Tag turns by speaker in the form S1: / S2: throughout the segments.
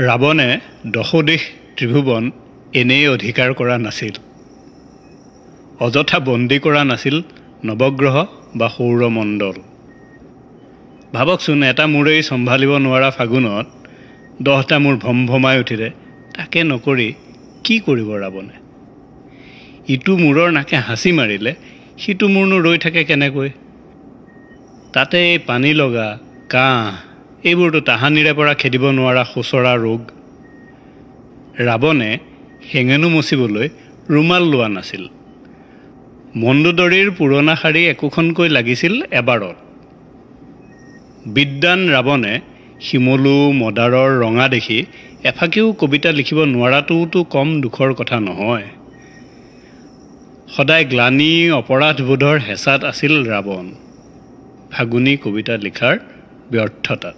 S1: ৰাৱণে দশদেশ ত্ৰিভুৱন এনেই অধিকাৰ কৰা নাছিল। অযথা বন্দী কৰা নাছিল নৱগ্ৰহ বা সৌৰমণ্ডল। ভাবকচোন, এটা মূৰেই চম্ভালিব নোৱাৰা ফাগুনত 10টা মূৰ ভমভমাই উঠিলে। তাকে নকৰি কি কৰিব ৰাৱণে? ইটো মূৰৰ নাকে হাঁচি মাৰিলে সিটো মূৰনো ৰৈ থাকে কেনেকৈ? তাতে এই পানী লগা, কাহ, এইবোৰতো তাহানিৰে পৰা খেদিব নোৱাৰা সোঁচৰা ৰোগ। ৰাৱণে হেঙেনো মচিবলৈ ৰুমাল লোৱা নাছিল। মণ্ডোদৰীৰ পুৰণা শাৰী একোখনকৈ লাগিছিল এবাৰত। বিদ্বান ৰাৱণে শিমলু মদাৰৰ ৰঙা দেখি এফাকিও কবিতা লিখিব নোৱাৰাটোওতো কম দুখৰ কথা নহয়। সদায় গ্লানি অপৰাধবোধৰ হেঁচাত আছিল ৰাৱণ, ফাগুনী কবিতা লিখাৰ ব্যৰ্থতাত।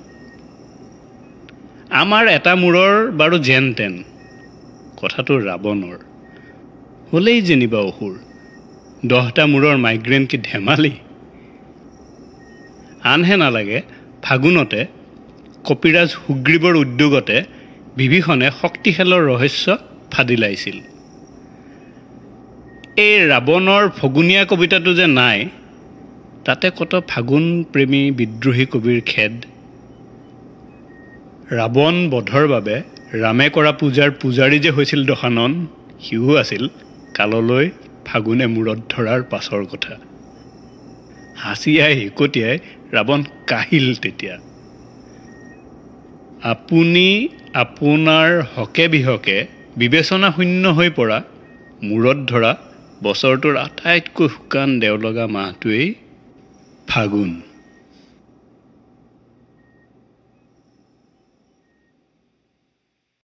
S1: আমাৰ এটা মূৰৰ বাৰু যেন তেন, কথাটো ৰাৱণৰ হ'লেই যেনিবা অসুৰ। 10টা মূৰৰ মাইগ্ৰেন কি ধেমালি? আনহে নালাগে ফাগুনতে কপিৰাজ সুগ্ৰীৱৰ উদ্যোগতে বিভীষণে শক্তিশালৰ ৰহস্য ফাদিলাইছিল। এই ৰাৱণৰ ফগুনীয়া কবিতাটো যে নাই, তাতে কত ফাগুন প্ৰেমী বিদ্ৰোহী কবিৰ খেদ। ৰাৱণ বধৰ বাবে ৰামে কৰা পূজাৰ পূজাৰী যে হৈছিল দশানন, সিও আছিল কাললৈ ফাগুনে মূৰত ধৰাৰ পাছৰ কথা। হাঁচিয়াই হিকটিয়াই ৰাৱণ কাহিল তেতিয়া। আপুনি আপোনাৰ হকে বিহকে বিবেচনা শূন্য হৈ পৰা মূৰত ধৰা বছৰটোৰ আটাইতকৈ শুকান দেওলগা মাহটোৱেই ফাগুন।